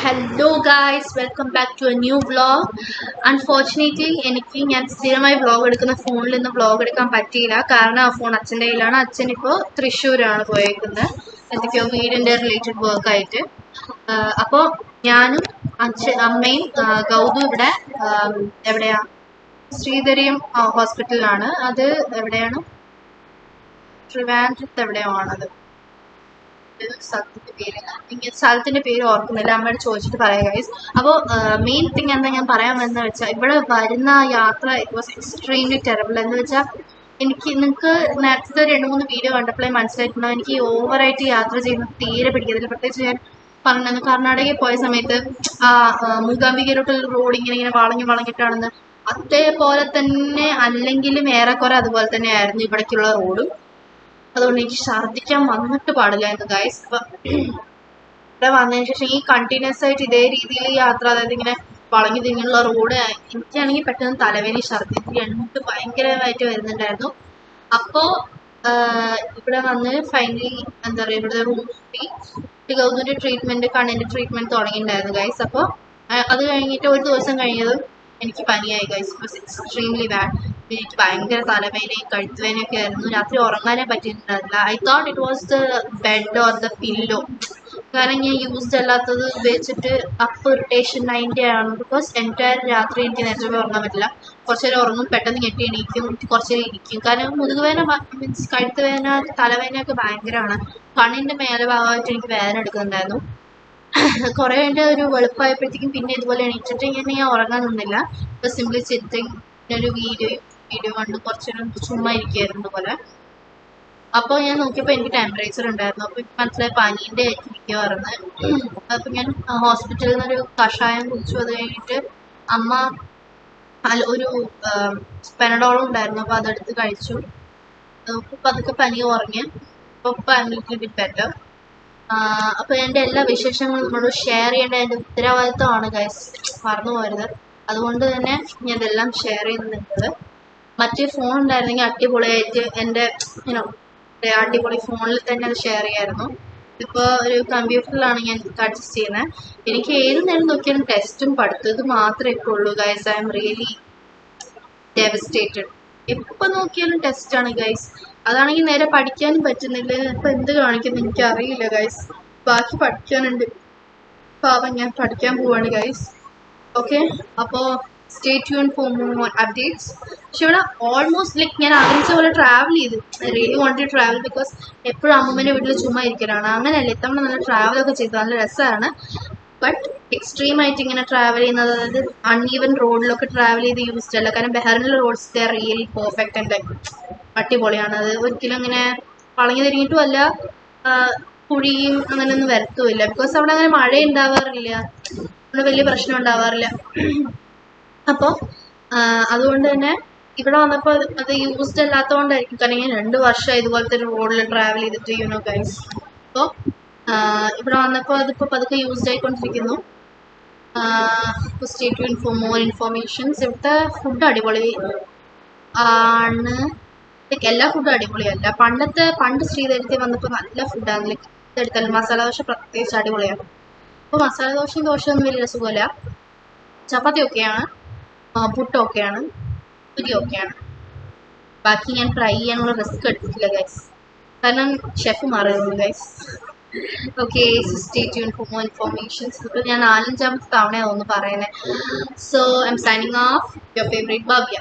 Hello guys, welcome back to a new vlog. Unfortunately എനിക്ക് ഞാൻ സ്ഥിരമായി വ്ളോഗ് എടുക്കുന്ന ഫോണിൽ നിന്ന് വ്ളോഗ് എടുക്കാൻ പറ്റിയില്ല. കാരണം ആ ഫോൺ അച്ഛൻ്റെ കയ്യിലാണ്. അച്ഛൻ ഇപ്പോൾ തൃശ്ശൂരാണ് പോയേക്കുന്നത്, എന്തൊക്കെയോ വീടിൻ്റെ റിലേറ്റഡ് വർക്കായിട്ട്. അപ്പോൾ ഞാനും അമ്മയും ഗൗതും ഇവിടെ എവിടെയാ ശ്രീധരിയും ഹോസ്പിറ്റലിലാണ്. അത് എവിടെയാണ്? ട്രിവാൻഡ്രത്ത് എവിടെയോ ആണത്. സ്ഥലത്തിന്റെ പേര് ഓർക്കുന്നില്ല. അമ്മയോട് ചോദിച്ചിട്ട് പറയാം ഗൈസ്. അപ്പോൾ മെയിൻ തിങ് എന്താ ഞാൻ പറയാൻ വന്നത് വെച്ചാൽ, ഇവിടെ വരുന്ന യാത്ര ഇറ്റ് വാസ് എക്സ്ട്രീംലി ടെറബിൾ. എന്ന് വെച്ചാൽ എനിക്ക് നിങ്ങൾക്ക് നേരത്തെ 2-3 വീഡിയോ കണ്ടപ്പോഴേ മനസ്സിലായിട്ടുണ്ടാവും എനിക്ക് ഓവറായിട്ട് യാത്ര ചെയ്യുന്നത് തീരെ പിടിക്കത്തില്ല. പ്രത്യേകിച്ച് ഞാൻ പറഞ്ഞു കർണാടകയിൽ പോയ സമയത്ത് മൂകാംബികയിലോട്ടുള്ള റോഡ് ഇങ്ങനെ വളഞ്ഞിട്ടാണെന്ന്. അതേപോലെ തന്നെ അല്ലെങ്കിലും ഏറെക്കുറെ അതുപോലെ തന്നെ ആയിരുന്നു ഇവിടേക്കുള്ള റോഡും. അതുകൊണ്ട് എനിക്ക് ഛർദ്ദിക്കാൻ വന്നിട്ട് പാടില്ലായിരുന്നു ഗൈസ്. അപ്പം ഇവിടെ വന്നതിന് ശേഷം ഈ കണ്ടിന്യൂസ് ആയിട്ട് ഇതേ രീതിയിൽ യാത്ര, അതായത് ഇങ്ങനെ വളഞ്ഞു തിരിഞ്ഞുള്ള റോഡ്, എനിക്കാണെങ്കിൽ പെട്ടെന്ന് തലവേദന ഛർദ്ദി രണ്ടും ഭയങ്കരമായിട്ട് വരുന്നുണ്ടായിരുന്നു. അപ്പോൾ ഇവിടെ വന്ന് ഫൈനലി എന്താ പറയുക, ഇവിടെ റൂം ഗൗതമിൻ്റെ ട്രീറ്റ്മെൻറ്റ്, കണ്ണിൻ്റെ ട്രീറ്റ്മെൻറ്റ് തുടങ്ങിയിട്ടുണ്ടായിരുന്നു ഗൈസ്. അപ്പോൾ അത് കഴിഞ്ഞിട്ട് ഒരു ദിവസം കഴിഞ്ഞതും എനിക്ക് പനിയായി guys. It was extremely bad. എനിക്ക് ഭയങ്കര തലവേദനയും കഴുത്തുവേദനയൊക്കെ ആയിരുന്നു. രാത്രി ഉറങ്ങാനേ പറ്റിയിട്ടുണ്ടായിരുന്നില്ല. I thought it was the bed or the pillow. കാരണം ഞാൻ യൂസ്ഡ് അല്ലാത്തത് ഉപയോഗിച്ചിട്ട് അപ്പ് ഇറിറ്റേഷൻ അതിൻ്റെ ആണ്. ബിക്കോസ് എൻറ്റയർ രാത്രി എനിക്ക് നേരത്തെ ഉറങ്ങാൻ പറ്റില്ല. കുറച്ച് നേരം ഉറങ്ങും, പെട്ടെന്ന് ഞെട്ടി എണീക്കും, കുറച്ച് നേരം ഇരിക്കും. കാരണം മുതുകുവേദന മീൻസ് കഴുത്തുവേദന, തലവേദനയൊക്കെ ഭയങ്കരമാണ്. കണ്ണിൻ്റെ മേലെ ഭാഗമായിട്ട് എനിക്ക് വേദന എടുക്കുന്നുണ്ടായിരുന്നു. കുറേ എൻ്റെ ഒരു വെളുപ്പായപ്പോഴത്തേക്കും പിന്നെ ഇതുപോലെ എണീറ്റിട്ട് ഞാൻ ഉറങ്ങാൻ നിന്നില്ല. ഇപ്പോൾ സിംപ്ലി സിറ്റിങ് ഒരു വീഡിയോ കണ്ട് കുറച്ചേരം ചുമ്മാ ഇരിക്കുകയായിരുന്നു പോലെ. അപ്പോൾ ഞാൻ നോക്കിയപ്പോൾ എനിക്ക് ടെമ്പറേച്ചർ ഉണ്ടായിരുന്നു. അപ്പോൾ എനിക്ക് മനസ്സിലായി പനീൻ്റെ ഇരിക്കുമായിരുന്നു. അപ്പോൾ ഞാൻ ഹോസ്പിറ്റലിൽ നിന്നൊരു കഷായം കുടിച്ചു. അത് കഴിഞ്ഞിട്ട് അമ്മ ഒരു പെനഡോളും ഉണ്ടായിരുന്നു, അപ്പോൾ അതെടുത്ത് കഴിച്ചു. പതുക്കെ പനി കുറഞ്ഞ് ഇപ്പോൾ ലിറ്റിൽ ബിറ്റ് ബെറ്റർ. അപ്പോൾ എൻ്റെ എല്ലാ വിശേഷങ്ങളും നമ്മളോട് ഷെയർ ചെയ്യേണ്ട എൻ്റെ ഉത്തരവാദിത്തമാണ് ഗൈസ്, മറന്നു പോരുത്. അതുകൊണ്ട് തന്നെ ഞാൻ ഇതെല്ലാം ഷെയർ ചെയ്യുന്നുണ്ട്. മറ്റേ ഫോൺ ഉണ്ടായിരുന്നെങ്കിൽ അടിപൊളിയായിട്ട് എൻ്റെ അടിപൊളി ഫോണിൽ തന്നെ അത് ഷെയർ ചെയ്യായിരുന്നു. ഇപ്പോൾ ഒരു കമ്പ്യൂട്ടറിലാണ് ഞാൻ അഡ്ജസ്റ്റ് ചെയ്യുന്നത്. എനിക്ക് ഏത് നേരം നോക്കിയാലും ടെസ്റ്റും പഠിത്തം ഇത് മാത്രമേ ഇപ്പോൾ ഉള്ളൂ guys. I am really devastated. എപ്പോൾ നോക്കിയാലും ടെസ്റ്റാണ് ഗൈസ്. അതാണെങ്കിൽ നേരെ പഠിക്കാനും പറ്റുന്നില്ല. ഇപ്പം എന്ത് കാണിക്കുന്നു എനിക്കറിയില്ല ഗൈസ്. ബാക്കി പഠിക്കാനുണ്ട്. പാവം ഞാൻ പഠിക്കാൻ പോവാണ് ഗൈസ്. ഓക്കെ, അപ്പോൾ stay tune for more updates. പക്ഷെ ഇവിടെ ഓൾമോസ്റ്റ് ലൈക്ക് ഞാൻ ആഗ്രഹിച്ച പോലെ ട്രാവൽ ചെയ്തു. Really want to travel because എപ്പോഴും അമ്മൂമ്മേൻ്റെ വീട്ടിൽ ചുമ്മാ ഇരിക്കലാണ്. അങ്ങനെയല്ല, ഇത്തവണ നല്ല ട്രാവലൊക്കെ ചെയ്തു, നല്ല രസമാണ്. ബട്ട് എക്സ്ട്രീമായിട്ട് ഇങ്ങനെ ട്രാവൽ ചെയ്യുന്നത്, അതായത് അൺഈവൻ റോഡിലൊക്കെ ട്രാവൽ ചെയ്ത് യൂസ്ഡ് അല്ല. കാരണം ബഹ്റിനിലെ roads they are really perfect and like അടിപൊളിയാണ്. അത് ഒരിക്കലും ഇങ്ങനെ വളഞ്ഞു തിരിഞ്ഞിട്ടും അല്ല, കുഴിയും അങ്ങനെയൊന്നും വരത്തുമില്ല. ബിക്കോസ് അവിടെ അങ്ങനെ മഴ ഉണ്ടാവാറില്ല, അവിടെ വലിയ പ്രശ്നം ഉണ്ടാവാറില്ല. അപ്പോൾ അതുകൊണ്ട് തന്നെ ഇവിടെ വന്നപ്പോൾ അത് യൂസ്ഡ് അല്ലാത്തതുകൊണ്ടായിരിക്കും. കാരണം ഞാൻ 2 വർഷം ഇതുപോലത്തെ ഒരു റോഡിൽ ട്രാവൽ ചെയ്തിട്ട് ഗൈസ്. അപ്പോൾ ഇവിടെ വന്നപ്പോൾ അതിപ്പോൾ പതുക്കെ യൂസ്ഡ് ആയിക്കൊണ്ടിരിക്കുന്നു. Stay tune for more informations. ഇവിടുത്തെ ഫുഡ് അടിപൊളി ആണ്. ലൈക്ക് എല്ലാ ഫുഡും അടിപൊളിയല്ല. പണ്ട് ശ്രീധരത്തിൽ വന്നപ്പോൾ നല്ല ഫുഡാണ്. ലൈക്ക് ഇതെടുത്താലും മസാല ദോശ പ്രത്യേകിച്ച് അടിപൊളിയാണ്. അപ്പോൾ മസാല ദോശയൊന്നും വലിയ സുഖമില്ല. ചപ്പാത്തി ഒക്കെയാണ്, പുട്ടൊക്കെയാണ്, പുരി ഒക്കെയാണ്. ബാക്കി ഞാൻ ട്രൈ ചെയ്യാനുള്ള റിസ്ക് എടുത്തിട്ടില്ല ഗൈസ്, കാരണം ഷെഫ് മാറുന്നു guys. Okay, stay tune for more informations. ഇപ്പോൾ ഞാൻ 4-5ാമത്തെ തവണയാണ് ഒന്ന് പറയുന്നത്. So I M signing off, your favourite Bhavya.